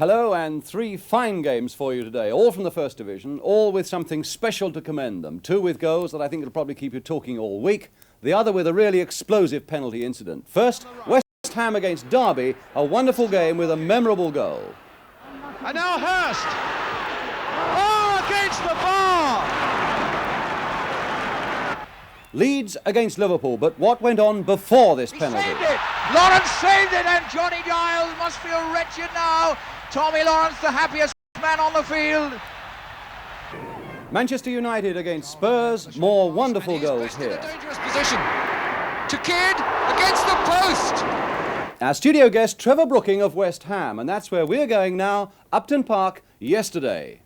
Hello, and 3 fine games for you today, all from the First Division, all with something special to commend them. 2 with goals that I think will probably keep you talking all week, the other with a really explosive penalty incident. First, West Ham against Derby, a wonderful game with a memorable goal. And now Hurst! Oh, against the bar! Leeds against Liverpool, but what went on before this penalty? He saved it! Lawrence saved it, and Johnny Giles must feel wretched now. Tommy Lawrence, the happiest man on the field. Manchester United against Spurs, more wonderful goals here. In a dangerous position. To Kidd against the post. Our studio guest, Trevor Brooking of West Ham, and that's where we're going now, Upton Park, yesterday.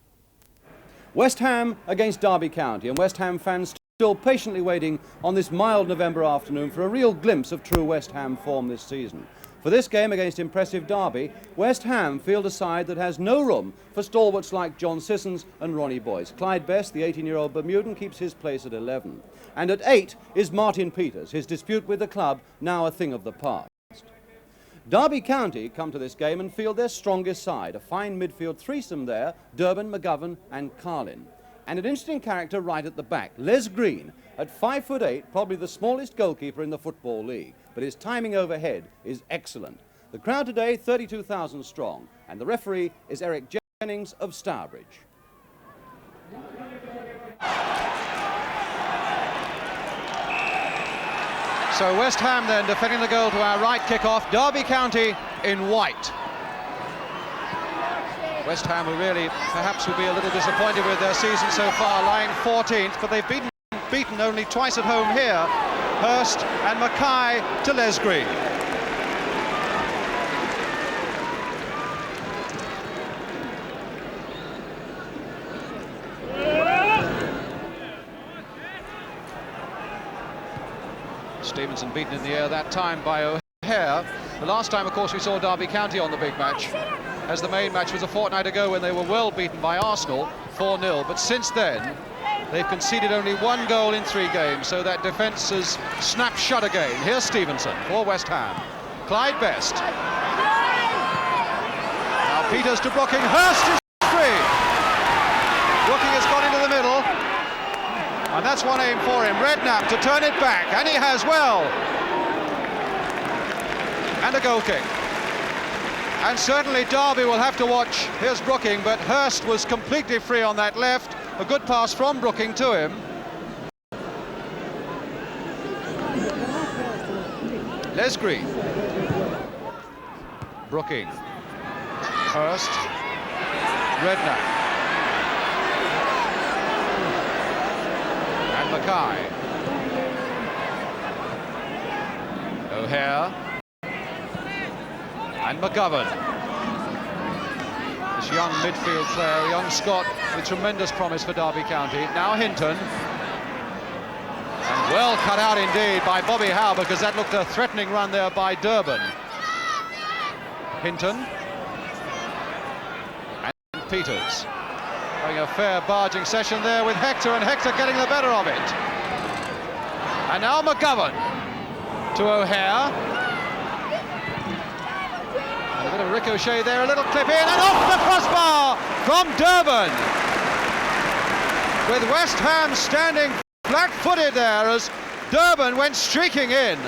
West Ham against Derby County, and West Ham fans still patiently waiting on this mild November afternoon for a real glimpse of true West Ham form this season. For this game against impressive Derby, West Ham field a side that has no room for stalwarts like John Sissons and Ronnie Boyce. Clyde Best, the 18-year-old Bermudan, keeps his place at 11. And at 8 is Martin Peters, his dispute with the club now a thing of the past. Derby County come to this game and field their strongest side, a fine midfield threesome there, Durbin, McGovern and Carlin. And an interesting character right at the back, Les Green, at 5'8", probably the smallest goalkeeper in the Football League, but his timing overhead is excellent. The crowd today, 32,000 strong, and the referee is Eric Jennings of Stourbridge. So West Ham then defending the goal to our right kick-off, Derby County in white. West Ham will really, perhaps, will be a little disappointed with their season so far, lying 14th, but they've beaten only twice at home here. Hurst and Mackay to Les Green. Stevenson beaten in the air that time by O'Hare. The last time, of course, we saw Derby County on the big match, as the main match was a fortnight ago when they were well beaten by Arsenal, 4-0. But since then, they've conceded only 1 goal in 3 games, so that defence has snapped shut again. Here's Stevenson for West Ham. Clyde Best. Now Peters to Brooking. Hurst is free. Brooking has got into the middle. And that's one aim for him. Redknapp to turn it back, and he has well. And a goal kick. And certainly Derby will have to watch. Here's Brooking, but Hurst was completely free on that left. A good pass from Brooking to him. Les Green. Brooking. Hurst. Redknapp. And Mackay. O'Hare. And McGovern, this young midfield player, young Scot with tremendous promise for Derby County. Now Hinton, and well cut out indeed by Bobby Howe, because that looked a threatening run there by Durbin. Hinton and Peters having a fair barging session there with Hector, and Hector getting the better of it. And now McGovern to O'Hare. A bit of ricochet there, a little clip in, and off the crossbar from Durbin. With West Ham standing flat-footed there as Durbin went streaking in.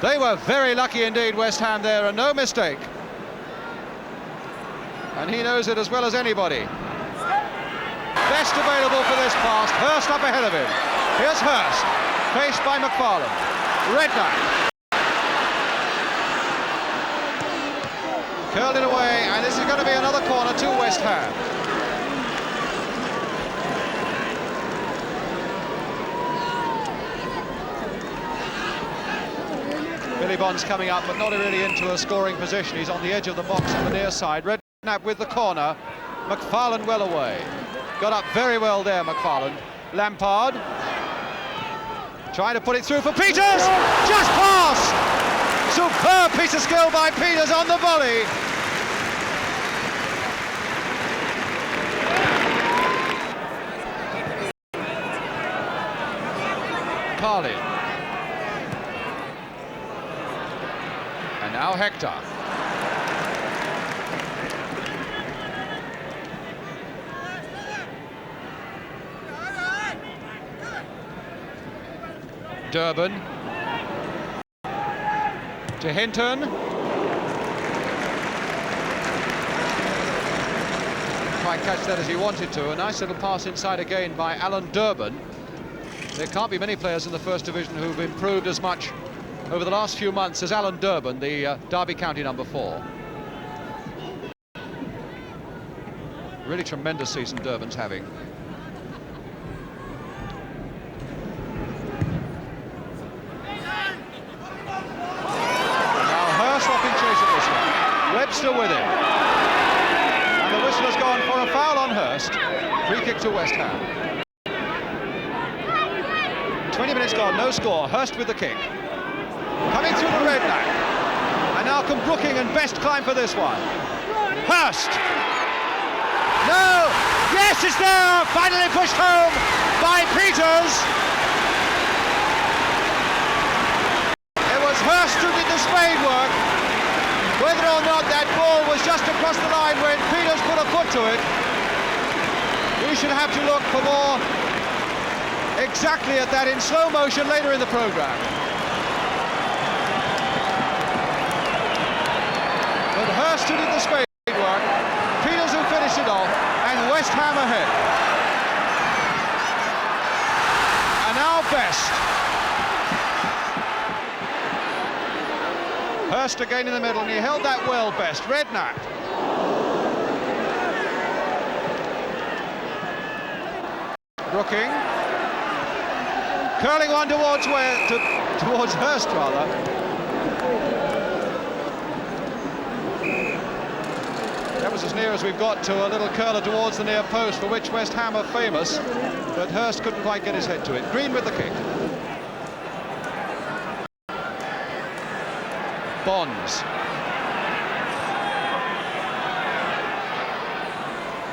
They were very lucky indeed, West Ham there, and no mistake. And he knows it as well as anybody. Best available for this pass, Hurst up ahead of him. Here's Hurst, faced by McFarlane. Redknapp. Curled it away, and this is going to be another corner to West Ham. Billy Bond's coming up, but not really into a scoring position. He's on the edge of the box on the near side. Redknapp with the corner. McFarlane well away. Got up very well there, McFarlane. Lampard. Trying to put it through for Peters! Just past! Superb piece of skill by Peters on the volley. Carlin. And now Hector. Durban to Hinton. Quite catch that as he wanted to. A nice little pass inside again by Alan Durban. There can't be many players in the First Division who've improved as much over the last few months as Alan Durban, the Derby County number 4. Really tremendous season Durban's having. Now Hurst off in chase of this one. Webster with him. And the whistle has gone for a foul on Hurst. Free kick to West Ham. 20 minutes gone, no score. Hurst with the kick. Coming through the redneck. And now can Brooking and Best climb for this one. Hurst! No! Yes, it's there! Finally pushed home by Peters! It was Hurst who did the spade work. Whether or not that ball was just across the line when Peters put a foot to it, we should have to look for more exactly at that in slow motion later in the programme. But Hurst who did the spade work, Peters who finished it off, and West Ham ahead. And now Best. Hurst again in the middle, and he held that well, Best. Redknapp. Brooking. Curling one towards towards Hurst, rather. That was as near as we've got to a little curler towards the near post, for which West Ham are famous, but Hurst couldn't quite get his head to it. Green with the kick. Bonds.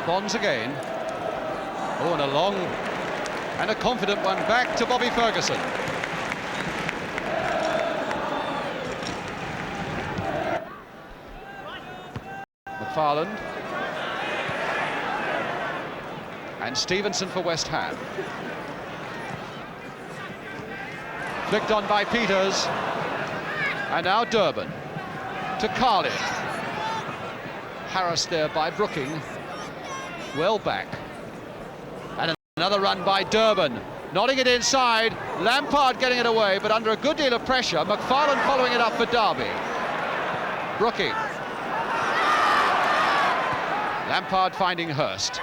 Bonds again. Oh, and a long and a confident one back to Bobby Ferguson. McFarland. And Stevenson for West Ham. Flicked on by Peters. And now Durban to Carlin. Harassed there by Brooking. Well back. And another run by Durban. Nodding it inside. Lampard getting it away, but under a good deal of pressure. McFarland following it up for Derby. Brooking. Lampard finding Hurst.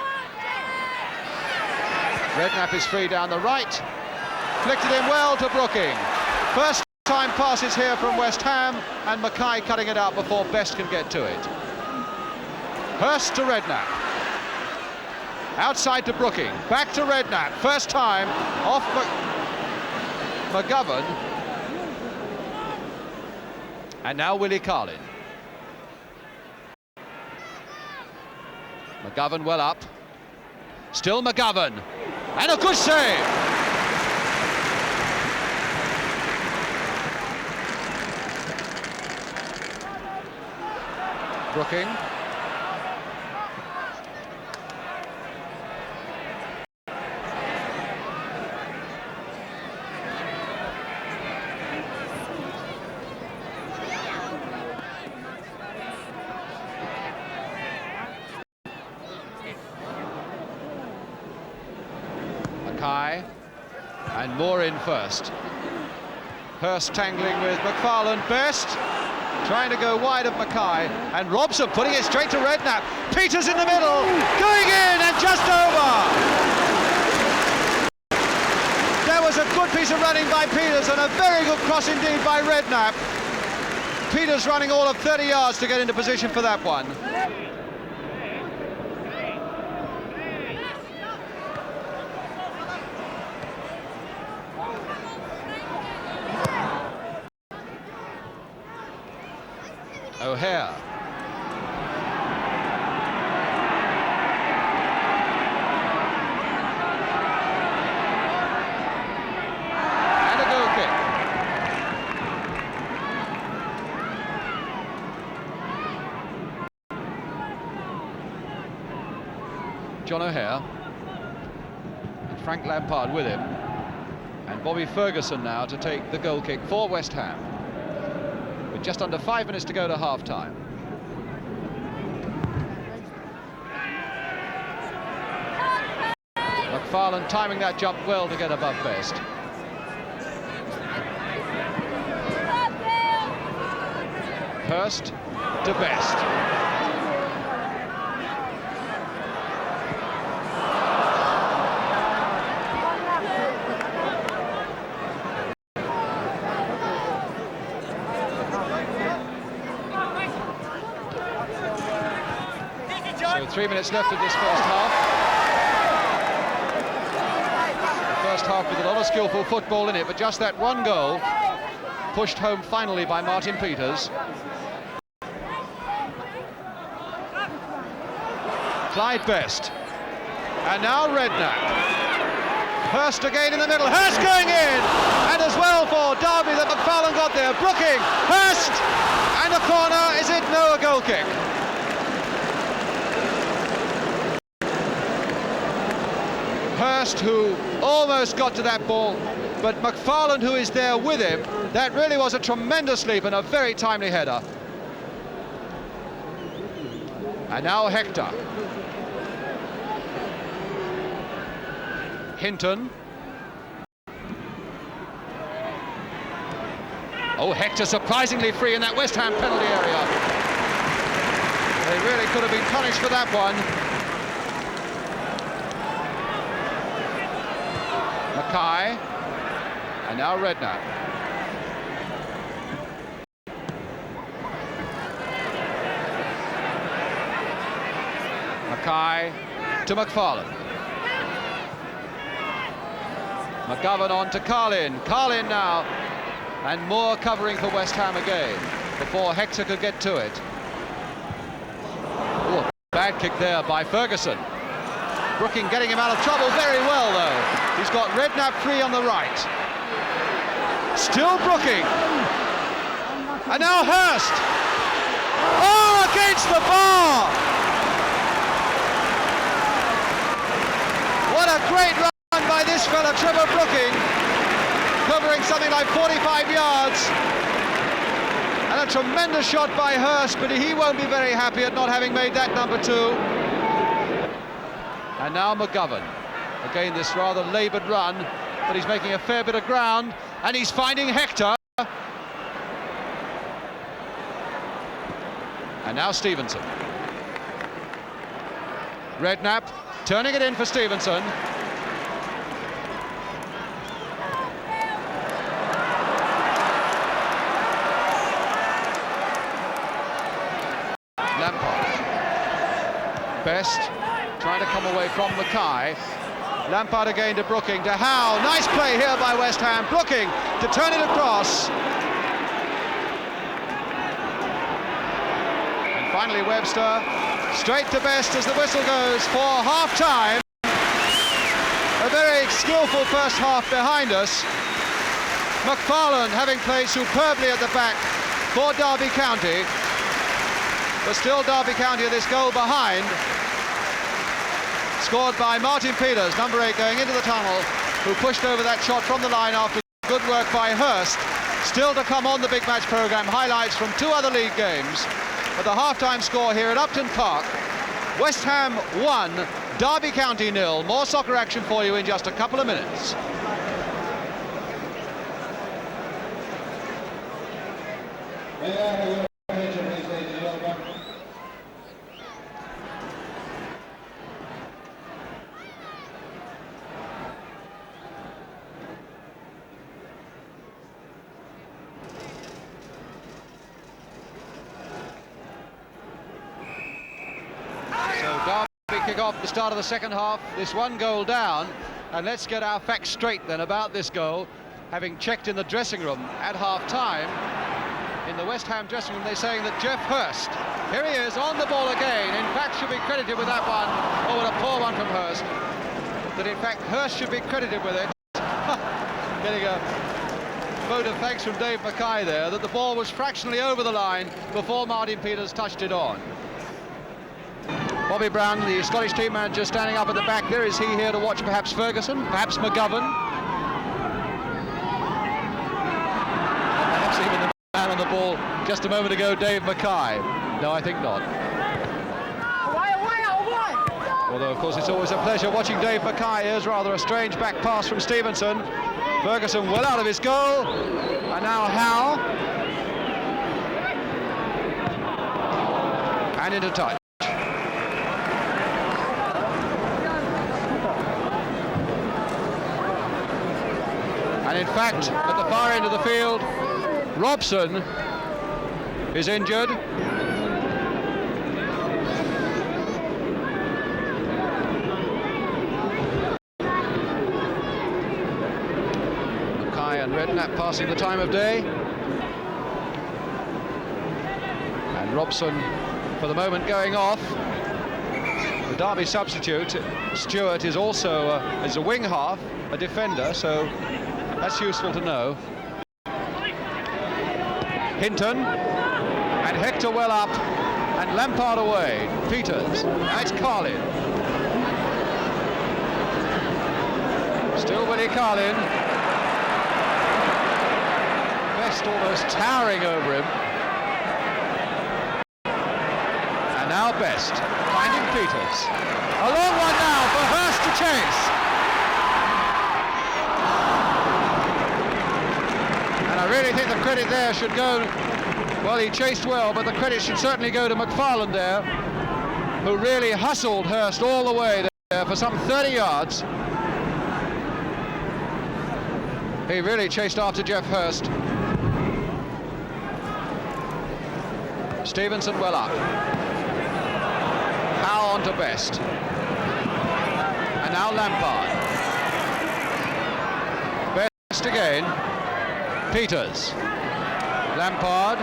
Redknapp is free down the right. Flicked it in well to Brooking. First time passes here from West Ham, and Mackay cutting it out before Best can get to it. Hurst to Redknapp. Outside to Brooking. Back to Redknapp. First time off McGovern. And now Willie Carlin. McGovern well up. Still McGovern. And a good save. Brooking. Mackay. And Moore in first. Hurst tangling with McFarland. Best. Trying to go wide of Mackay, and Robson putting it straight to Redknapp. Peters in the middle, going in and just over. There was a good piece of running by Peters and a very good cross indeed by Redknapp. Peters running all of 30 yards to get into position for that one. O'Hare. And a goal kick. John O'Hare. And Frank Lampard with him. And Bobby Ferguson now to take the goal kick for West Ham, with just under 5 minutes to go to half-time. McFarlane timing that jump well to get above Best. Hurst to Best. So 3 minutes left of this first half. The first half with a lot of skillful football in it, but just that one goal pushed home finally by Martin Peters. Clyde Best. And now Redknapp. Hurst again in the middle. Hurst going in! And as well for Derby that McFarlane got there. Brooking. Hurst! And a corner. Is it? No, a goal kick. Hurst, who almost got to that ball, but McFarlane, who is there with him, that really was a tremendous leap and a very timely header. And now Hector. Hinton. Oh, Hector surprisingly free in that West Ham penalty area. They really could have been punished for that one. Mackay, and now Redknapp. Mackay to McFarlane. McGovern on to Carlin. Carlin now, and more covering for West Ham again before Hector could get to it. Oh, a bad kick there by Ferguson. Brooking getting him out of trouble very well, though. He's got Redknapp free on the right. Still Brooking. And now Hurst. Oh, against the bar! What a great run by this fella, Trevor Brooking, covering something like 45 yards. And a tremendous shot by Hurst, but he won't be very happy at not having made that number 2. And now McGovern. Again, this rather laboured run, but he's making a fair bit of ground, and he's finding Hector. And now Stevenson. Redknapp turning it in for Stevenson. Lampard. Best trying to come away from Mackay. Lampard again to Brooking, to Howe. Nice play here by West Ham. Brooking to turn it across. And finally Webster, straight to Best as the whistle goes for half-time. A very skillful first half behind us. McFarlane having played superbly at the back for Derby County. But still Derby County are this goal behind. Scored by Martin Peters, number 8, going into the tunnel, who pushed over that shot from the line after good work by Hurst. Still to come on the big match programme, highlights from 2 other league games. But the half-time score here at Upton Park, West Ham 1, Derby County 0. More soccer action for you in just a couple of minutes. Kick off the start of the second half, this 1 goal down, and let's get our facts straight then about this goal. Having checked in the dressing room at half-time, in the West Ham dressing room, they're saying that Jeff Hurst, here he is on the ball again, in fact should be credited with that one. Oh, what a poor one from Hurst. That in fact Hurst should be credited with it. Getting a vote of thanks from Dave Mackay there, that the ball was fractionally over the line before Martin Peters touched it on. Bobby Brown, the Scottish team manager, standing up at the back there. Is he here to watch perhaps Ferguson, perhaps McGovern? on the ball just a moment ago, Dave Mackay. No, I think not. Although, of course, it's always a pleasure watching Dave Mackay. Here's rather a strange back pass from Stevenson. Ferguson well out of his goal. And now Howe. And into touch. And in fact, at the far end of the field, Robson is injured. Mackay and Redknapp passing the time of day. And Robson, for the moment, going off. The Derby substitute, Stewart, is also is a wing half, a defender, so that's useful to know. Hinton, and Hector well up, and Lampard away. Peters, now it's Carlin. Still Willie Carlin. Best almost towering over him. And now Best, finding Peters. A long one now for Hurst to chase. I really think the credit there should go, well, he chased well, but the credit should certainly go to McFarland there, who really hustled Hurst all the way there for some 30 yards. He really chased after Geoff Hurst. Stevenson well up. Howe on to Best. And now Lampard. Best again. Peters, Lampard,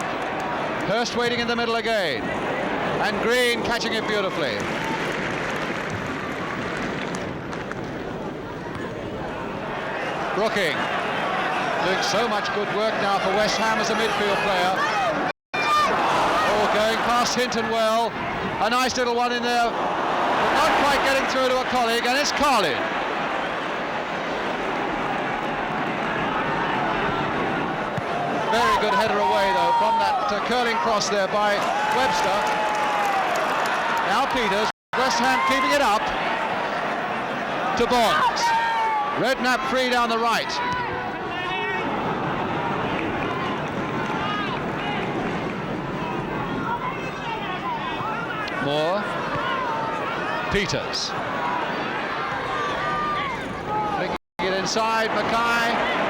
Hurst waiting in the middle again, and Green catching it beautifully. Brooking, doing so much good work now for West Ham as a midfield player. Oh, going past Hinton well, a nice little one in there, but not quite getting through to a colleague, and it's Carlin. Very good header away, though, from that curling cross there by Webster. Now Peters, West Ham keeping it up to Bonds. Redknapp free down the right. Moore. Peters. Flicking it inside, Mackay.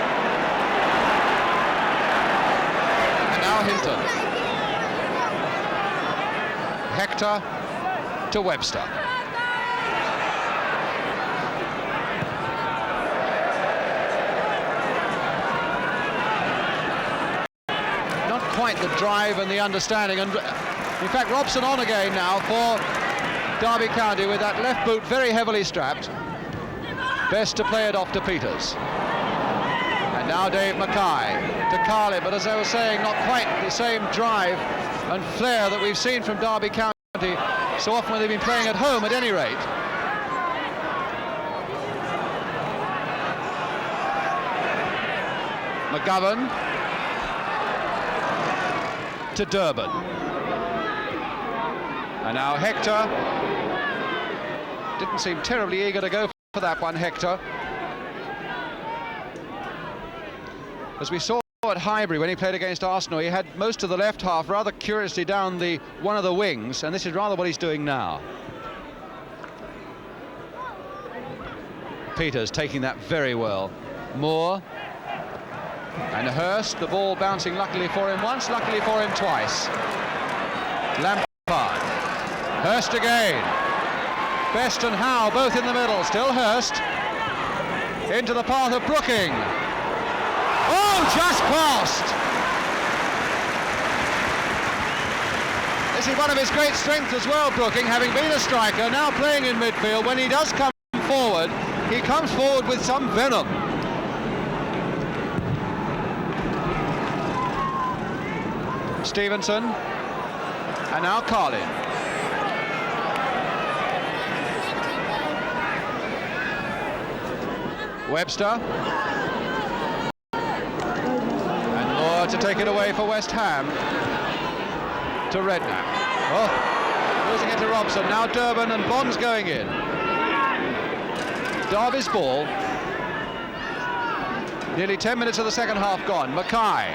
Hinton. Hector to Webster. Not quite the drive and the understanding, and in fact Robson on again now for Derby County with that left boot very heavily strapped. Best to play it off to Peters. And now Dave Mackay to Carlin, but as I was saying, not quite the same drive and flair that we've seen from Derby County so often when they've been playing at home, at any rate. McGovern to Durban. And now Hector. Didn't seem terribly eager to go for that one, Hector. As we saw at Highbury when he played against Arsenal, he had most of the left half rather curiously down one of the wings, and this is rather what he's doing now. Peters taking that very well. Moore and Hurst, the ball bouncing luckily for him once, luckily for him twice. Lampard. Hurst again. Best and Howe both in the middle. Still Hurst. Into the path of Brooking. Oh, just crossed. This is one of his great strengths as well, Brooking, having been a striker, now playing in midfield. When he does come forward, he comes forward with some venom. Stevenson, and now Carlin. Webster. And Moore to take it away for West Ham. To Redknapp. Oh, losing it to Robson. Now Durban and Bond's going in. Derby's ball. Nearly 10 minutes of the second half gone. Mackay.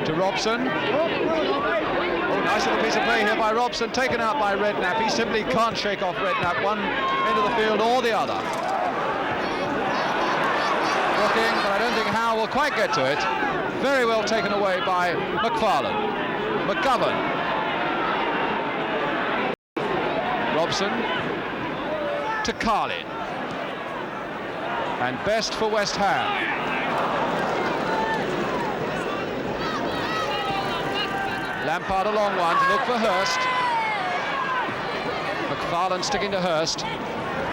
To Robson. Oh, nice little piece of play here by Robson. Taken out by Redknapp. He simply can't shake off Redknapp. One end of the field or the other. Brooking, but I don't think Howe will quite get to it. Very well taken away by McFarlane. McGovern. Robson to Carlin. And best for West Ham. Lampard a long one to look for Hurst. McFarlane sticking to Hurst.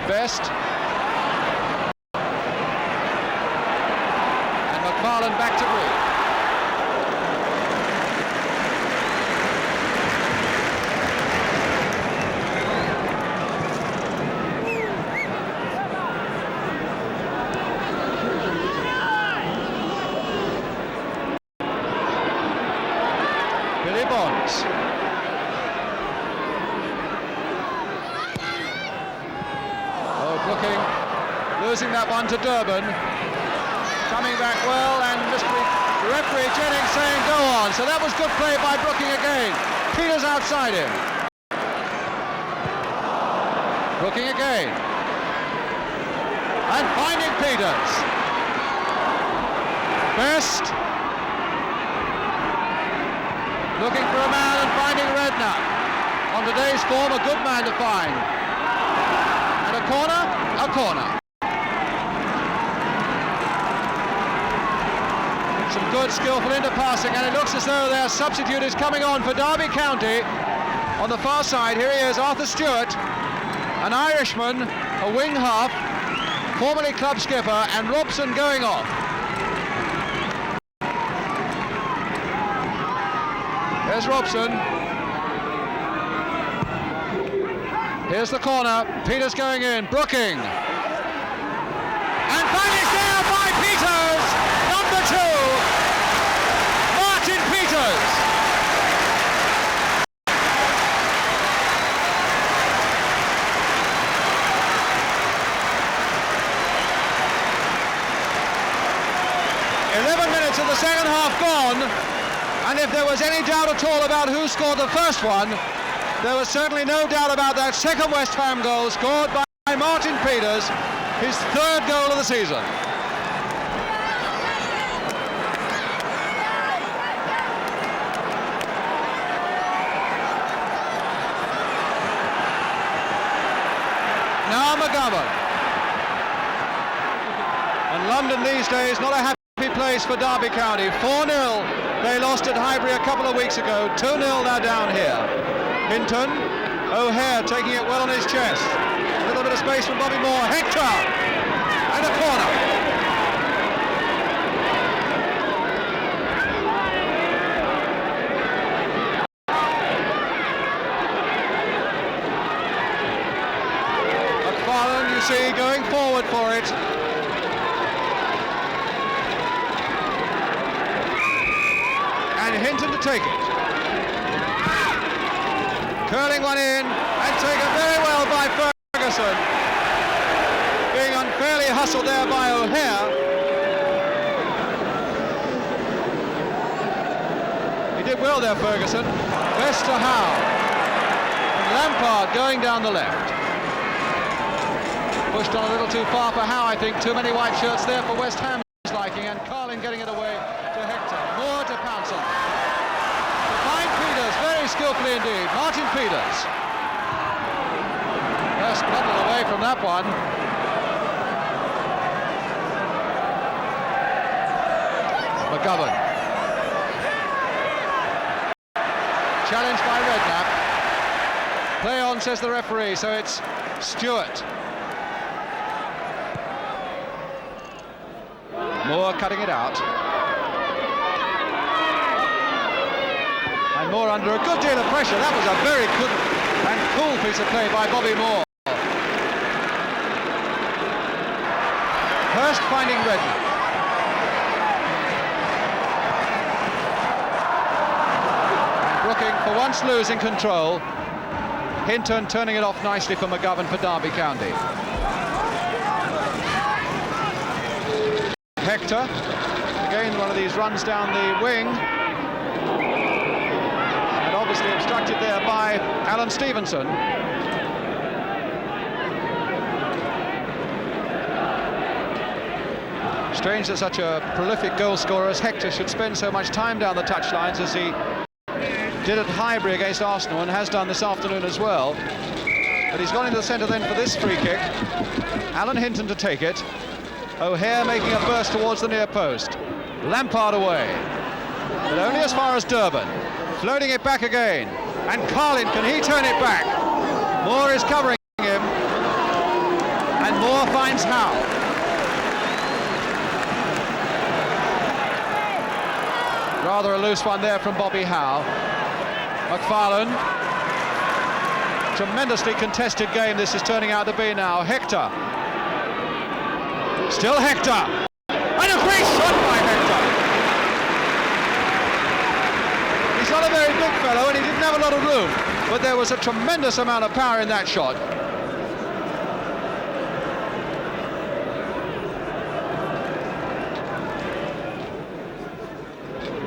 Best. And McFarlane back to Reed. Bonds. Oh, Brooking losing that one to Durban. Coming back well, and referee Jennings saying go on. So that was good play by Brooking again. Peters outside him. Brooking again. And finding Peters. Best. Looking for a man and finding Redknapp. On today's form, a good man to find. And a corner, a corner. Some good skillful interpassing, and it looks as though their substitute is coming on for Derby County. On the far side, here he is, Arthur Stewart, an Irishman, a wing half, formerly club skipper, and Robson going off. There's Robson. Here's the corner. Peters going in. Brooking. And finally there by Peters. Number 2. Martin Peters. Minutes of the second half gone. And if there was any doubt at all about who scored the first one, there was certainly no doubt about that second West Ham goal scored by Martin Peters, his 3rd goal of the season. Now McGovern. And London these days, not a happy place for Derby County. 4-0. They lost at Highbury a couple of weeks ago. 2-0 now down here. Hinton. O'Hare taking it well on his chest. A little bit of space from Bobby Moore. Hector. And a corner. McFarlane, you see, going forward for it. Hinton to take it. Curling one in and taken very well by Ferguson. Being unfairly hustled there by O'Hare. He did well there, Ferguson. Best to Howe. And Lampard going down the left. Pushed on a little too far for Howe, I think. Too many white shirts there for West Ham's liking, and Carlin getting it away to Hector. Moore to pounce on. Very skillfully indeed, Martin Peters. Just bundled away from that one. McGovern. Challenged by Redknapp. Play on, says the referee, so it's Stewart. Moore cutting it out. Moore under a good deal of pressure. That was a very good and cool piece of play by Bobby Moore. Hurst finding Redknapp. for once losing control. Hinton turning it off nicely for McGovern for Derby County. Hector, again one of these runs down the wing, and obviously obstructed there by Alan Stevenson. Strange that such a prolific goal scorer as Hector should spend so much time down the touchlines as he did at Highbury against Arsenal and has done this afternoon as well. But he's gone into the centre then for this free kick. Alan Hinton to take it. O'Hare making a burst towards the near post. Lampard away, but only as far as Durban. Floating it back again. And Carlin, can he turn it back? Moore is covering him. And Moore finds Howe. Rather a loose one there from Bobby Howe. McFarlane. Tremendously contested game this is turning out to be now. Hector. Still Hector. And a great shot by Hector. He's not a very big fellow and he didn't have a lot of room, but there was a tremendous amount of power in that shot.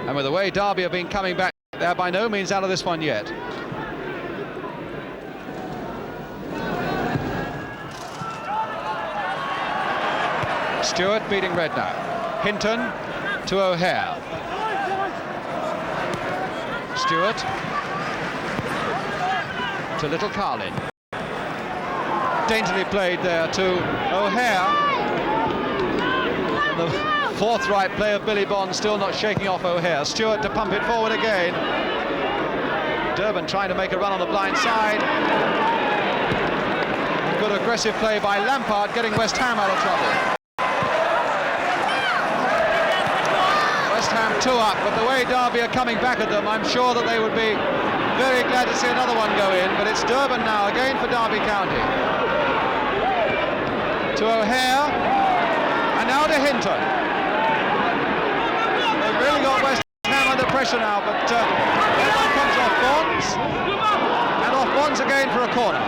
And with the way Derby have been coming back, they're by no means out of this one yet. Stewart beating Redknapp. Hinton to O'Hare. Stewart to Little Carlin. Daintily played there to O'Hare. And the forthright play of Billy Bond still not shaking off O'Hare. Stewart to pump it forward again. Durban trying to make a run on the blind side. Good aggressive play by Lampard, getting West Ham out of trouble. West Ham 2 up, but the way Derby are coming back at them, I'm sure that they would be very glad to see another one go in. But it's Durban now, again for Derby County. To O'Hare, and now to Hinton. They've really got West Ham under pressure now, but that one comes off Bonds, and off Bonds again for a corner.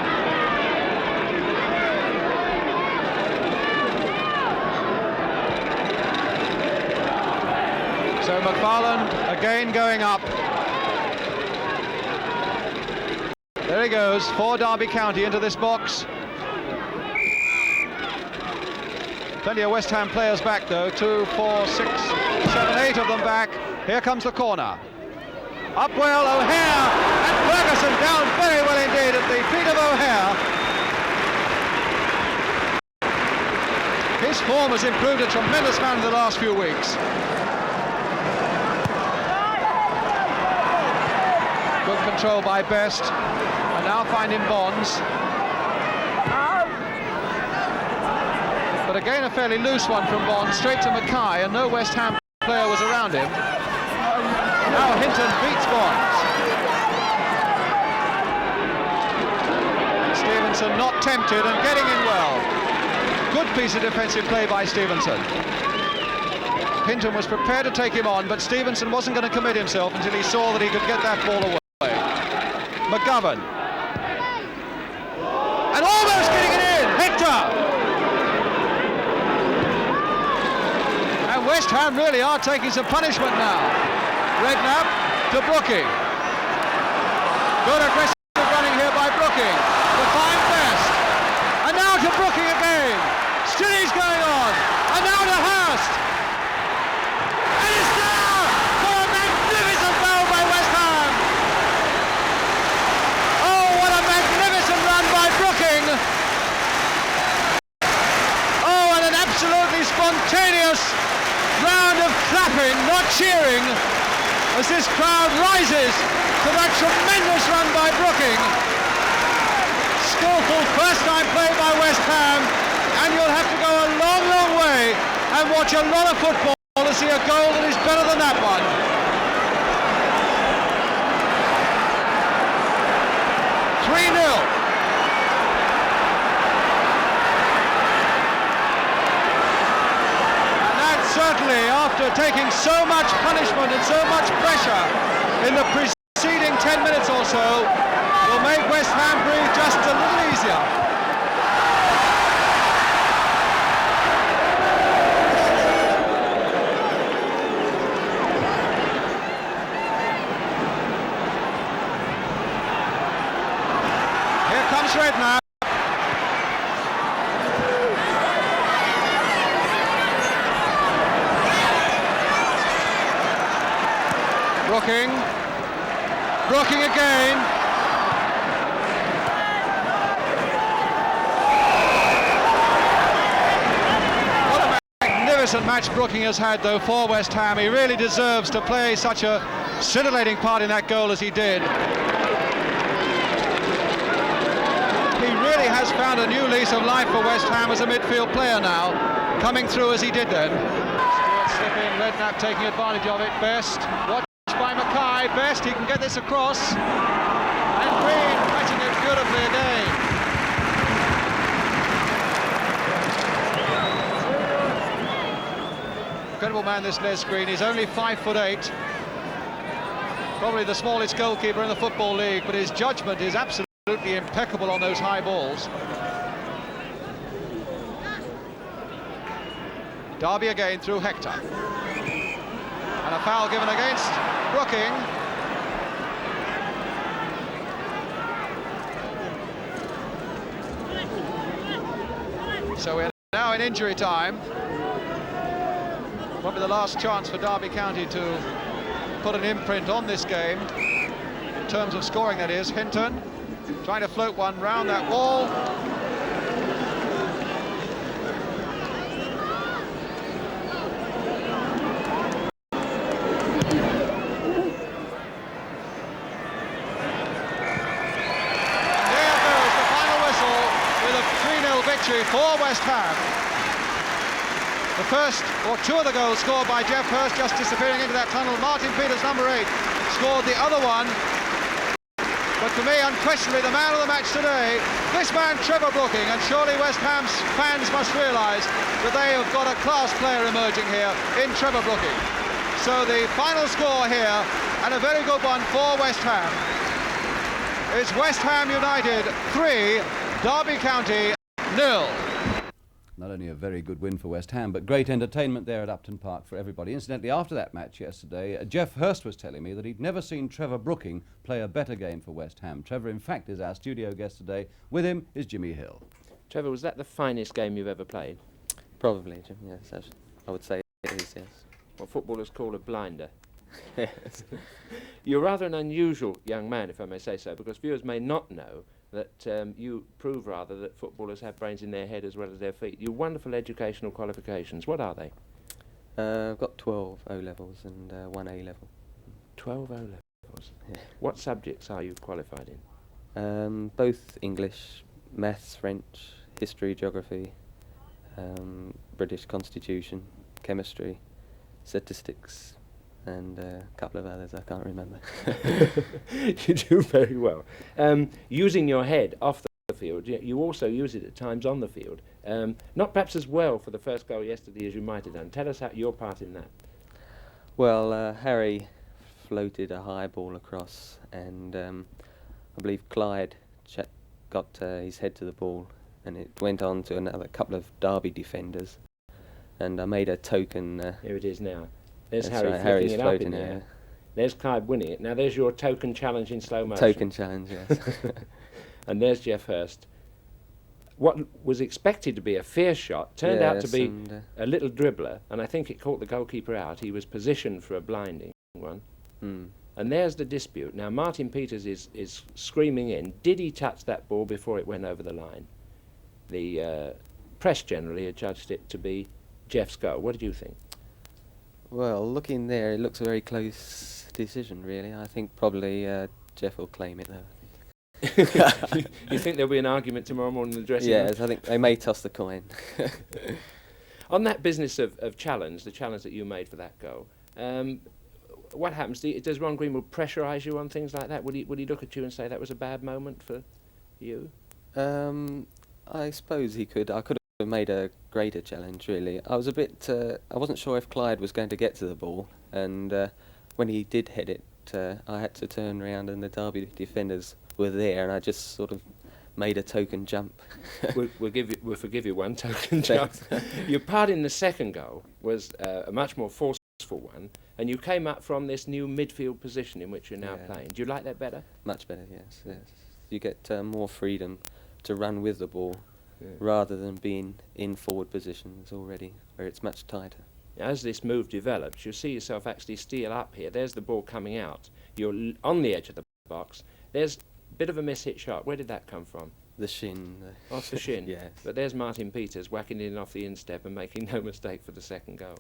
So McFarlane again going up. There he goes for Derby County into this box. Plenty of West Ham players back though, 2, 4, 6, 7, 8 of them back. Here comes the corner. Up well, O'Hare, and Ferguson down very well indeed at the feet of O'Hare. His form has improved a tremendous amount in the last few weeks. Good control by Best, and now finding Bonds. But again a fairly loose one from Bonds, straight to Mackay, and no West Ham player was around him. Now Hinton beats Bonds. And Stevenson not tempted and getting in well. Good piece of defensive play by Stevenson. Hinton was prepared to take him on, but Stevenson wasn't going to commit himself until he saw that he could get that ball away. McGovern. And almost getting it in, Hector! And West Ham really are taking some punishment now. Redknapp to Brooking. Good aggressive running here by Brooking. To find Best. And now to Brooking again. Still he's going on. And now to Hurst. And it's there for a magnificent goal by West Ham. Oh, what a magnificent run by Brooking. Oh, and an absolutely spontaneous round of clapping, not cheering, as this crowd rises to that tremendous run by Brooking. Skillful first-time play by West Ham, and you'll have to go a long, long way and watch a lot of football to see a goal that is better than that one. Certainly, after taking so much punishment and so much pressure in the preceding 10 minutes or so will make West Ham breathe just a little easier. Red now. Brooking again. What a magnificent match Brooking has had though for West Ham. He really deserves to play such a scintillating part in that goal as he did. He has found a new lease of life for West Ham as a midfield player now, coming through as he did then. Stewart slipping, Redknapp taking advantage of it. Best, watched by Mackay. Best, he can get this across. And Green catching it beautifully again. Incredible man, this Les Green. He's only 5'8". Probably the smallest goalkeeper in the Football League, but his judgment is absolutely impeccable on those high balls. Derby again through Hector. And a foul given against Brooking. So we're now in injury time. Probably the last chance for Derby County to put an imprint on this game. In terms of scoring, that is. Hinton trying to float one round that wall. There goes the final whistle with a 3-0 victory for West Ham. The first, or two of the goals scored by Jeff Hurst, just disappearing into that tunnel. Martin Peters, number 8, scored the other one. But for me, unquestionably, the man of the match today, this man, Trevor Brooking, and surely West Ham's fans must realise that they have got a class player emerging here in Trevor Brooking. So the final score here, and a very good one for West Ham, is West Ham United 3, Derby County 0. Not only a very good win for West Ham, but great entertainment there at Upton Park for everybody. Incidentally, after that match yesterday, Jeff Hurst was telling me that he'd never seen Trevor Brooking play a better game for West Ham. Trevor, in fact, is our studio guest today. With him is Jimmy Hill. Trevor, was that the finest game you've ever played? Probably, Jim, yes. I would say it is, yes. What footballers call a blinder. Yes. You're rather an unusual young man, if I may say so, because viewers may not know that you prove rather that footballers have brains in their head as well as their feet. Your wonderful educational qualifications, what are they? I've got 12 O-levels and 1 A-level. 12 O-levels? Yeah. What subjects are you qualified in? Both English, maths, French, history, geography, British Constitution, chemistry, statistics, and a couple of others I can't remember. You do very well. Using your head off the field, you also use it at times on the field. Not perhaps as well for the first goal yesterday as you might have done. Tell us your part in that. Well, Harry floated a high ball across, and I believe Clyde got his head to the ball, and it went on to another couple of Derby defenders, and I made a token. Here it is now. There's That's Harry right, flicking Harry's it up floating in there. there. There's Clyde winning it. Now there's your token challenge in slow motion. Token challenge, yes. And there's Jeff Hurst. What was expected to be a fierce shot turned out to be a little dribbler, and I think it caught the goalkeeper out. He was positioned for a blinding one. Mm. And there's the dispute. Now Martin Peters is screaming in. Did he touch that ball before it went over the line? The press generally had judged it to be Jeff's goal. What did you think? Well, looking there, it looks a very close decision, really. I think probably Jeff will claim it, though. You think there'll be an argument tomorrow morning in the dressing room? Yes, I think they may toss the coin. On that business of challenge, the challenge that you made for that goal, what happens? Does Ron Greenwood pressurise you on things like that? Would he look at you and say that was a bad moment for you? I suppose he could. I could have made a greater challenge, really. I was a bit. I wasn't sure if Clyde was going to get to the ball, and when he did hit it, I had to turn around and the Derby defenders were there, and I just sort of made a token jump. We'll forgive you one token jump. Your part in the second goal was a much more forceful one, and you came up from this new midfield position in which you're now playing. Do you like that better? Much better, yes. You get more freedom to run with the ball rather than being in forward positions already, where it's much tighter. As this move develops, you see yourself actually steal up here. There's the ball coming out. You're on the edge of the box. There's a bit of a miss-hit shot. Where did that come from? The shin. Off the shin? Yes. But there's Martin Peters whacking it in off the instep and making no mistake for the second goal.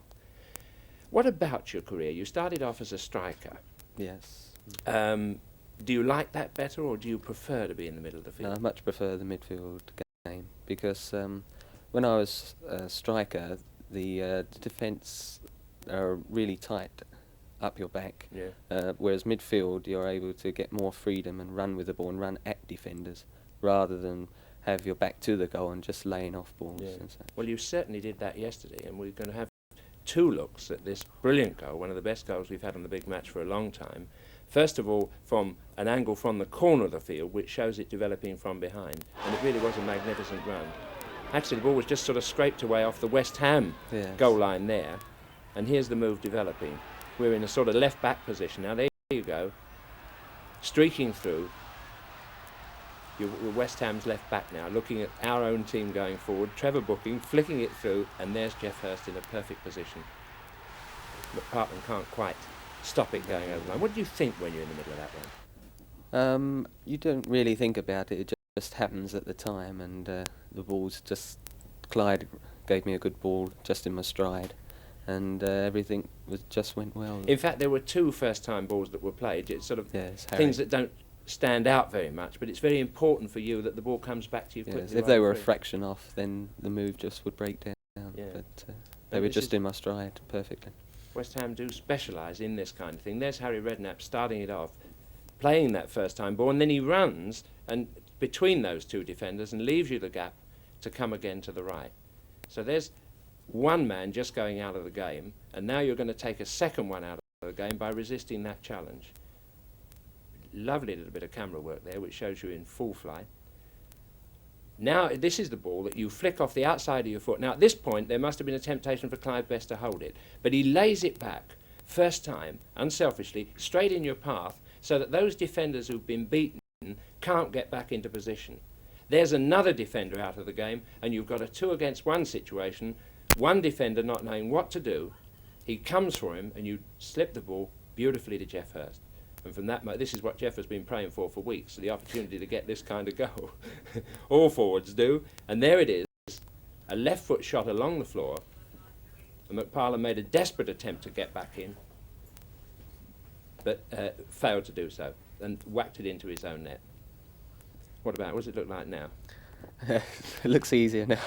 What about your career? You started off as a striker. Yes. Do you like that better, or do you prefer to be in the middle of the field? No, I much prefer the midfield game, because when I was a striker, the defence are really tight up your back, whereas midfield you're able to get more freedom and run with the ball and run at defenders rather than have your back to the goal and just laying off balls. And such. Well, you certainly did that yesterday, and we're going to have two looks at this brilliant goal, one of the best goals we've had on the big match for a long time. First of all, from an angle from the corner of the field, which shows it developing from behind, and it really was a magnificent run. Actually, the ball was just sort of scraped away off the West Ham goal line there, and here's the move developing. We're in a sort of left-back position. Now, there you go, streaking through. You're West Ham's left-back now, looking at our own team going forward. Trevor Brooking, flicking it through, and there's Geoff Hurst in a perfect position. But Parkman can't quite stop it going over the line. What do you think when you're in the middle of that one? You don't really think about it. It just happens at the time, and the ball's just... Clyde gave me a good ball just in my stride, and everything just went well. In fact, there were two first-time balls that were played. It's sort of things that don't stand out very much, but it's very important for you that the ball comes back to you quickly. If they were a fraction off, then the move just would break down. But they were just in my stride perfectly. West Ham do specialise in this kind of thing. There's Harry Redknapp starting it off, playing that first-time ball, and then he runs and between those two defenders and leaves you the gap to come again to the right. So there's one man just going out of the game, and now you're going to take a second one out of the game by resisting that challenge. Lovely little bit of camera work there, which shows you in full flight. Now this is the ball that you flick off the outside of your foot. Now at this point there must have been a temptation for Clive Best to hold it, but he lays it back, first time, unselfishly, straight in your path, so that those defenders who've been beaten can't get back into position. There's another defender out of the game, and you've got a 2-against-1 situation, one defender not knowing what to do. He comes for him, and you slip the ball beautifully to Geoff Hurst. And from that moment, this is what Geoff has been praying for weeks, the opportunity to get this kind of goal. All forwards do. And there it is, a left foot shot along the floor. And McParland made a desperate attempt to get back in, but failed to do so, and whacked it into his own net. What does it look like now? It looks easier now.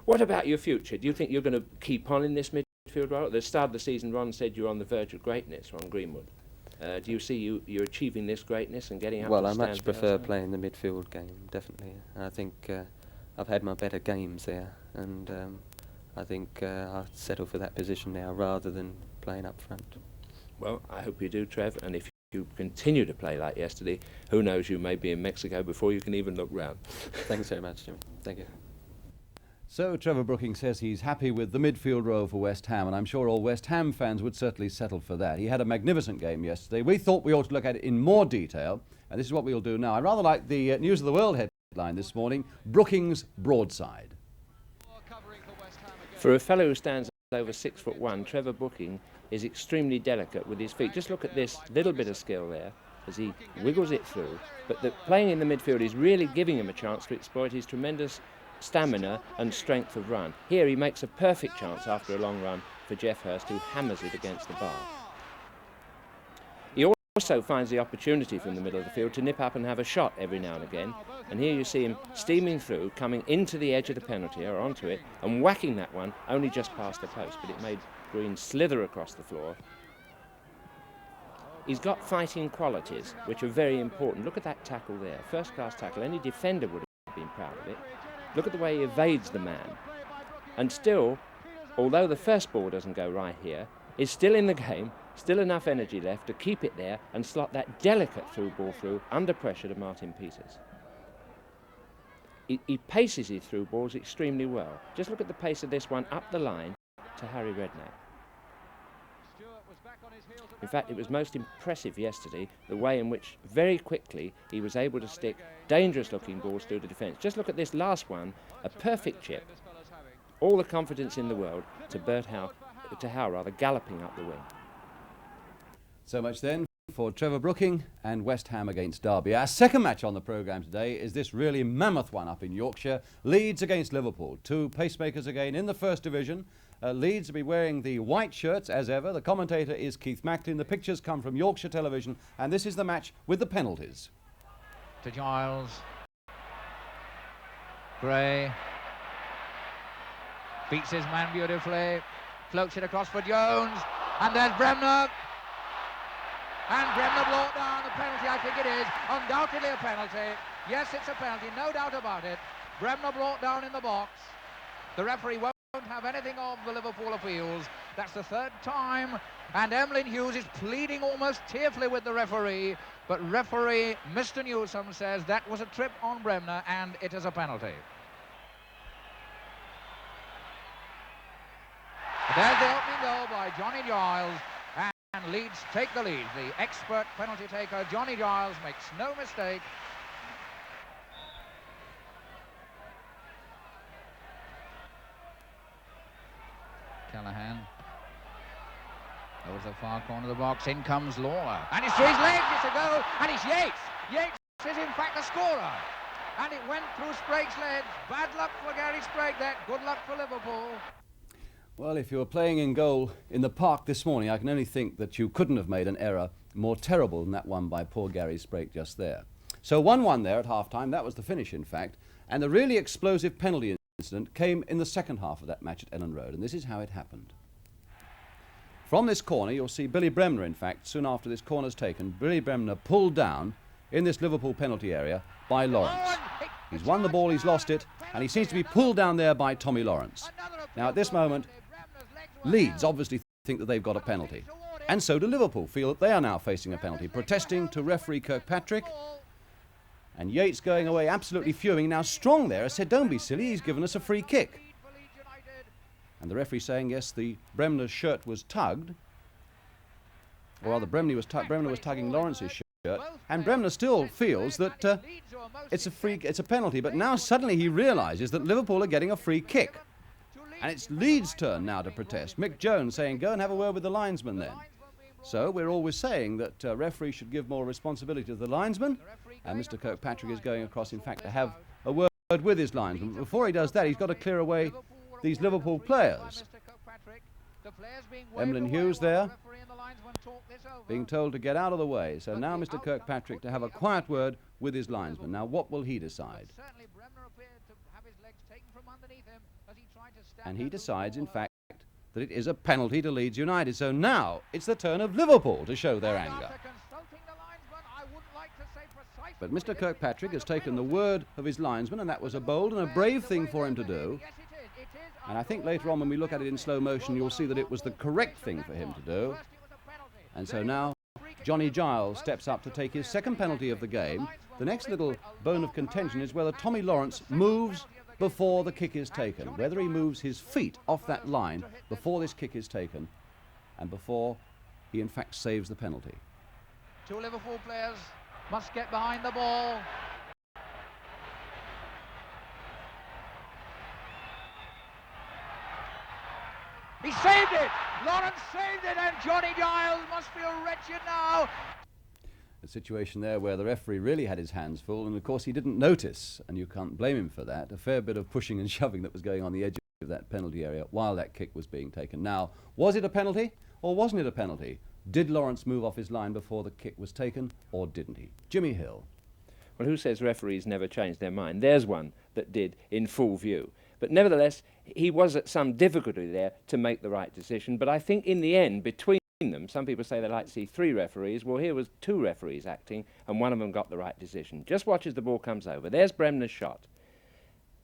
What about your future? Do you think you're going to keep on in this midfield role? At the start of the season, Ron said you're on the verge of greatness, Ron Greenwood. Do you see you're achieving this greatness and getting up? Well, I much prefer playing the midfield game, definitely. I think I've had my better games there, and I think I'll settle for that position now rather than playing up front. Well, I hope you do, Trev, and if you continue to play like yesterday, who knows, you may be in Mexico before you can even look round. Thanks very much, Jimmy. Thank you. So Trevor Brooking says he's happy with the midfield role for West Ham, and I'm sure all West Ham fans would certainly settle for that. He had a magnificent game yesterday. We thought we ought to look at it in more detail, and this is what we'll do now. I rather like the News of the World headline this morning, Brooking's broadside. For a fellow who stands over 6'1", Trevor Brooking is extremely delicate with his feet. Just look at this little bit of skill there as he wiggles it through. But playing in the midfield is really giving him a chance to exploit his tremendous stamina and strength of run. Here he makes a perfect chance after a long run for Geoff Hurst, who hammers it against the bar. He also finds the opportunity from the middle of the field to nip up and have a shot every now and again, and here you see him steaming through, coming into the edge of the penalty or onto it and whacking that one only just past the post, but it made Green slither across the floor. He's got fighting qualities which are very important. Look at that tackle there, first class tackle. Any defender would have been proud of it. Look at the way he evades the man. And still, although the first ball doesn't go right here, is still in the game, still enough energy left to keep it there and slot that delicate through ball through under pressure to Martin Peters. He paces his through balls extremely well. Just look at the pace of this one up the line to Harry Redknapp. In fact, it was most impressive yesterday the way in which very quickly he was able to stick dangerous looking balls through the defence. Just look at this last one, a perfect chip. All the confidence in the world to Howe galloping up the wing. So much then for Trevor Brooking and West Ham against Derby. Our second match on the programme today is this really mammoth one up in Yorkshire. Leeds against Liverpool. Two pacemakers again in the First Division. Leeds will be wearing the white shirts as ever. The commentator is Keith Macklin. The pictures come from Yorkshire Television, and this is the match with the penalties. To Giles. Gray. Beats his man beautifully. Floats it across for Jones. And there's Bremner. And Bremner brought down the penalty, I think it is. Undoubtedly a penalty. Yes, it's a penalty, no doubt about it. Bremner brought down in the box. The referee won't have anything of the Liverpool appeals. That's the third time. And Emlyn Hughes is pleading almost tearfully with the referee. But referee Mr. Newsom says that was a trip on Bremner and it is a penalty. There's the opening goal by Johnny Giles. And Leeds take the lead. The expert penalty taker, Johnny Giles, makes no mistake. Callahan. Over the far corner of the box. In comes Lawler. And it's through his legs. It's a goal. And it's Yates. Yates is in fact the scorer. And it went through Sprague's legs. Bad luck for Gary Sprague there. Good luck for Liverpool. Well, if you were playing in goal in the park this morning, I can only think that you couldn't have made an error more terrible than that one by poor Gary Sprague just there. So 1-1 there at half-time. That was the finish, in fact. And the really explosive penalty incident came in the second half of that match at Ellen Road, and this is how it happened. From this corner, you'll see Billy Bremner, in fact, soon after this corner's taken, Billy Bremner pulled down in this Liverpool penalty area by Lawrence. He's won the ball, he's lost it, and he seems to be pulled down there by Tommy Lawrence. Now, at this moment, Leeds obviously think that they've got a penalty. And so do Liverpool, feel that they are now facing a penalty, protesting to referee Kirkpatrick. And Yates going away absolutely fuming. Now Strong there has said, don't be silly, he's given us a free kick. And the referee saying, yes, the Bremner's shirt was tugged. Or rather, Bremner was tugging Lawrence's shirt. And Bremner still feels that it's a penalty. But now suddenly he realises that Liverpool are getting a free kick. And it's Leeds' turn now to protest. Mick Jones saying, go and have a word with the linesman then. So we're always saying that referees should give more responsibility to the linesman. And Mr. Kirkpatrick is going across, in fact, to have a word with his linesman. But before he does that, he's got to clear away these Liverpool players. Emlyn Hughes there, being told to get out of the way. So now Mr. Kirkpatrick to have a quiet word with his linesman. Now what will he decide? And he decides, in fact, that it is a penalty to Leeds United. So now it's the turn of Liverpool to show their anger. But Mr. Kirkpatrick has taken the word of his linesman, and that was a bold and a brave thing for him to do. And I think later on when we look at it in slow motion, you'll see that it was the correct thing for him to do. And so now Johnny Giles steps up to take his second penalty of the game. The next little bone of contention is whether Tommy Lawrence moves before the kick is taken, whether he moves his feet off that line before this kick is taken and before he in fact saves the penalty. Two Liverpool players must get behind the ball. He saved it! Lawrence saved it, and Johnny Giles must feel wretched now. A situation there where the referee really had his hands full, and of course he didn't notice, and you can't blame him for that, a fair bit of pushing and shoving that was going on the edge of that penalty area while that kick was being taken. Now, was it a penalty or wasn't it a penalty? Did Lawrence move off his line before the kick was taken, or didn't he? Jimmy Hill. Well, who says referees never change their mind? There's one that did in full view. But nevertheless, he was at some difficulty there to make the right decision. But I think in the end, between them, some people say they like to see three referees. Well, here was two referees acting, and one of them got the right decision. Just watch as the ball comes over. There's Bremner's shot.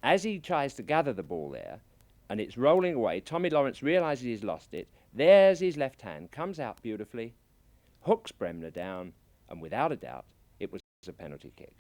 As he tries to gather the ball there, and it's rolling away. Tommy Lawrence realises he's lost it. There's his left hand, comes out beautifully, hooks Bremner down, and without a doubt, it was a penalty kick.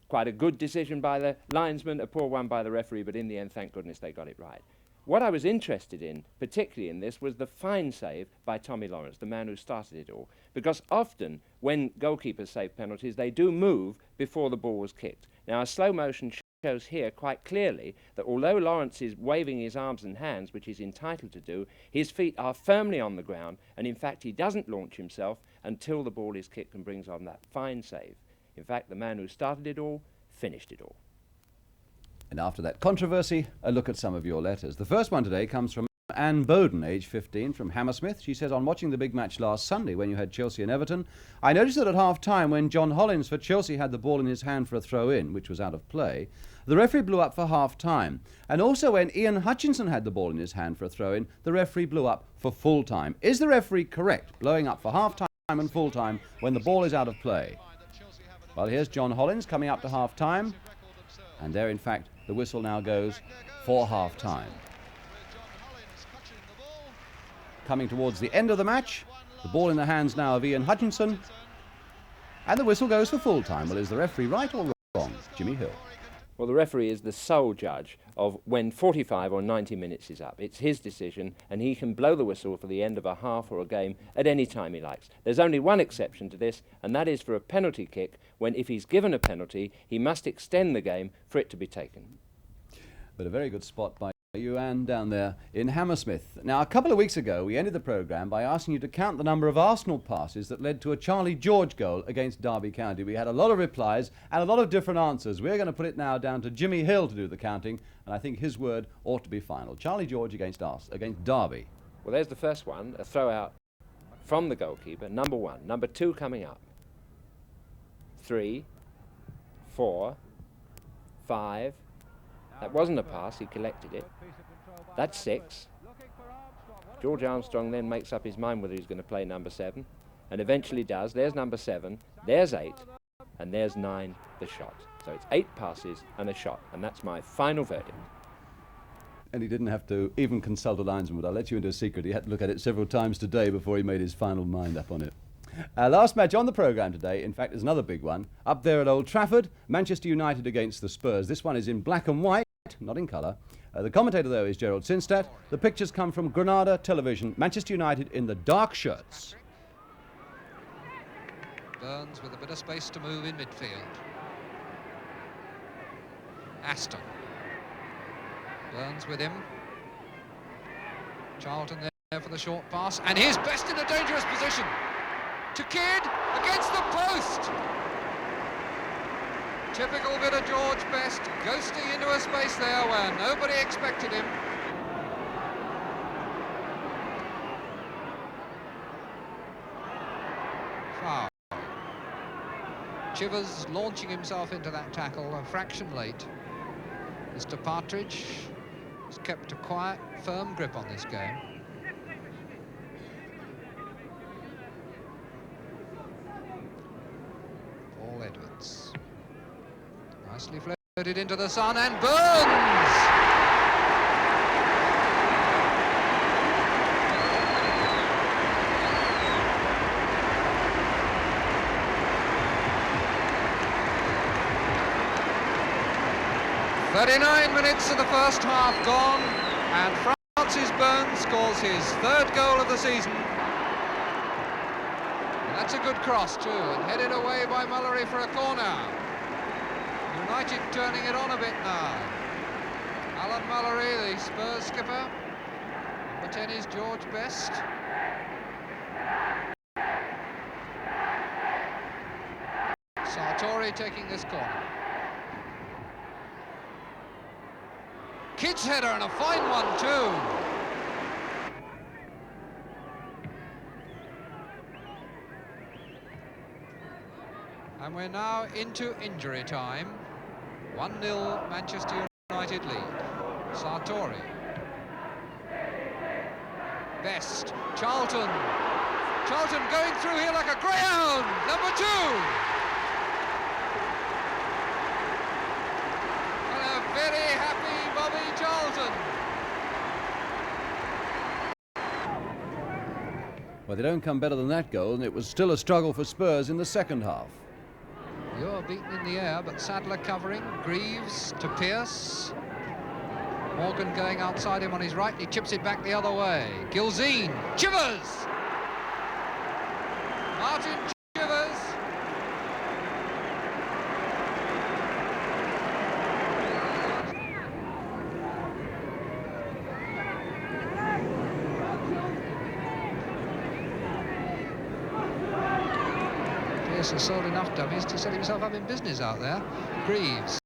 Quite a good decision by the linesman, a poor one by the referee, but in the end, thank goodness they got it right. What I was interested in, particularly in this, was the fine save by Tommy Lawrence, the man who started it all. Because often, when goalkeepers save penalties, they do move before the ball was kicked. Now, a slow motion shows here quite clearly that although Lawrence is waving his arms and hands, which he's entitled to do, his feet are firmly on the ground, and in fact, he doesn't launch himself until the ball is kicked and brings on that fine save. In fact, the man who started it all finished it all. And after that controversy, a look at some of your letters. The first one today comes from Anne Bowden, age 15, from Hammersmith. She says, on watching the big match last Sunday when you had Chelsea and Everton, I noticed that at half-time when John Hollins for Chelsea had the ball in his hand for a throw-in, which was out of play, the referee blew up for half-time. And also when Ian Hutchinson had the ball in his hand for a throw-in, the referee blew up for full-time. Is the referee correct, blowing up for half-time and full-time when the ball is out of play? Well, here's John Hollins coming up to half-time, and there, in fact, the whistle now goes for half-time. Coming towards the end of the match, the ball in the hands now of Ian Hutchinson, and the whistle goes for full-time. Well, is the referee right or wrong? Jimmy Hill. Well, the referee is the sole judge of when 45 or 90 minutes is up. It's his decision, and he can blow the whistle for the end of a half or a game at any time he likes. There's only one exception to this, and that is for a penalty kick, when if he's given a penalty, he must extend the game for it to be taken. But a very good spot by you, Anne, down there in Hammersmith. Now, a couple of weeks ago, we ended the programme by asking you to count the number of Arsenal passes that led to a Charlie George goal against Derby County. We had a lot of replies and a lot of different answers. We're going to put it now down to Jimmy Hill to do the counting, and I think his word ought to be final. Charlie George against Derby. Well, there's the first one, a throw out from the goalkeeper, number 1. Number 2 coming up. 3, 4, 5. That wasn't a pass, he collected it. That's 6. George Armstrong then makes up his mind whether he's going to play number 7, and eventually does. There's number 7, there's 8, and there's 9, the shot. So it's 8 passes and a shot, and that's my final verdict. And he didn't have to even consult a linesman, but I'll let you into a secret. He had to look at it several times today before he made his final mind up on it. Last match on the programme today, in fact, is another big one. Up there at Old Trafford, Manchester United against the Spurs. This one is in black and white, not in colour. The commentator, though, is Gerald Sinstadt. The pictures come from Granada Television. Manchester United in the dark shirts. Burns with a bit of space to move in midfield. Aston. Burns with him. Charlton there for the short pass, and here's Best in a dangerous position. To Kidd, against the post. Typical bit of George Best, ghosting into a space there where nobody expected him. Foul. Chivers launching himself into that tackle a fraction late. Mr. Partridge has kept a quiet, firm grip on this game. Paul Edwards. Nicely floated into the sun, and Burns! "39 minutes of the first half gone, and Francis Burns scores his 3rd goal of the season. And that's a good cross too, and headed away by Mullery for a corner. United turning it on a bit now. Alan Mullery, the Spurs skipper. Number 10 is George Best. Sartori taking this corner. Kidd's header, and a fine one too. And we're now into injury time. 1-0 Manchester United lead. Sartori. Best. Charlton. Charlton going through here like a greyhound. Number 2. And a very happy Bobby But they don't come better than that goal, and it was still a struggle for Spurs in the second half. You're beaten in the air, but Sadler covering. Greaves to Pearce. Morgan going outside him on his right. He chips it back the other way. Gilzine. Chivers! Martin Chivers. Pearce has sold enough dummies to set himself up in business out there. Greaves.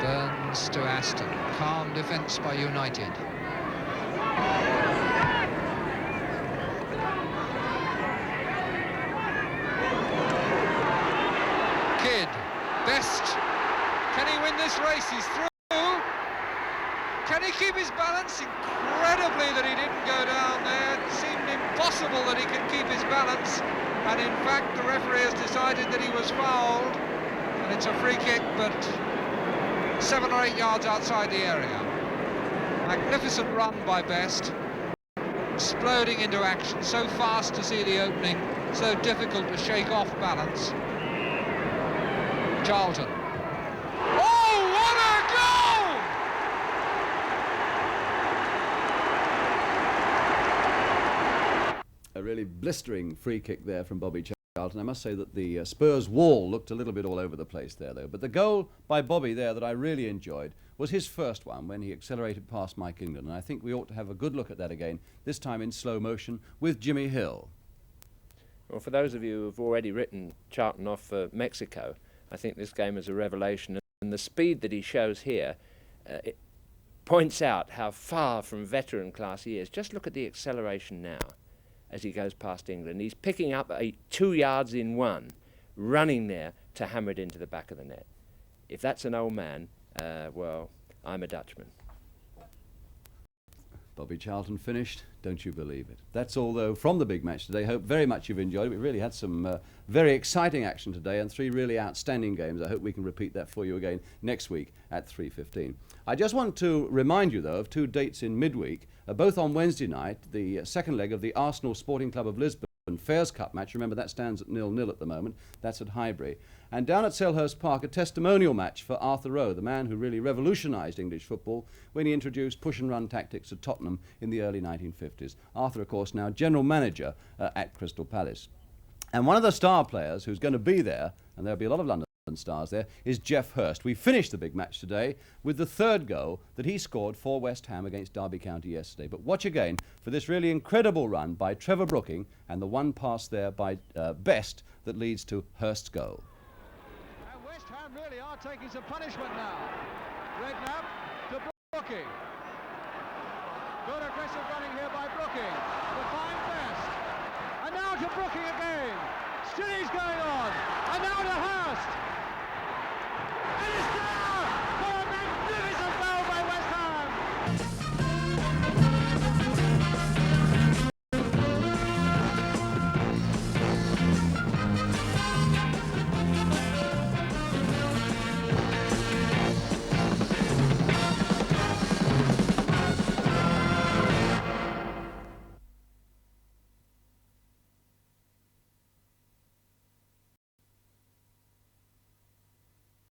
Burns to Aston. Calm defence by United. Kidd. Best. Can he win this race? He's through. Can he keep his balance? Incredibly that he didn't go down there. It seemed impossible that he could keep his balance. And in fact, the referee has decided that he was fouled. And it's a free kick, but 7 or 8 yards outside the area. Magnificent run by Best. Exploding into action, so fast to see the opening, so difficult to shake off balance. Charlton. Oh, what a goal! A really blistering free kick there from Bobby Charlton. I must say that the Spurs wall looked a little bit all over the place there, though. But the goal by Bobby there that I really enjoyed was his first one when he accelerated past Mike England. And I think we ought to have a good look at that again, this time in slow motion with Jimmy Hill. Well, for those of you who have already written Charlton off for Mexico, I think this game is a revelation. And the speed that he shows here it points out how far from veteran class he is. Just look at the acceleration now as he goes past England. He's picking up 2 yards in one, running there to hammer it into the back of the net. If that's an old man, well, I'm a Dutchman. Bobby Charlton finished, don't you believe it? That's all, though, from the big match today. Hope very much you've enjoyed it. We really had some very exciting action today and 3 really outstanding games. I hope we can repeat that for you again next week at 3:15. I just want to remind you, though, of 2 dates in midweek, both on Wednesday night, the second leg of the Arsenal Sporting Club of Lisbon Fairs Cup match. Remember, that stands at 0-0 at the moment. That's at Highbury. And down at Selhurst Park, a testimonial match for Arthur Rowe, the man who really revolutionised English football when he introduced push-and-run tactics at Tottenham in the early 1950s. Arthur, of course, now general manager at Crystal Palace. And one of the star players who's going to be there, and there'll be a lot of London stars there, is Geoff Hurst. We finished the big match today with the 3rd goal that he scored for West Ham against Derby County yesterday. But watch again for this really incredible run by Trevor Brooking and the one pass there by Best that leads to Hurst's goal. And West Ham really are taking some punishment now. Redknapp to Brooking. Good aggressive running here by Brooking. To find Best. And now to Brooking again. Still he's going on. And now to Hurst. And it's down!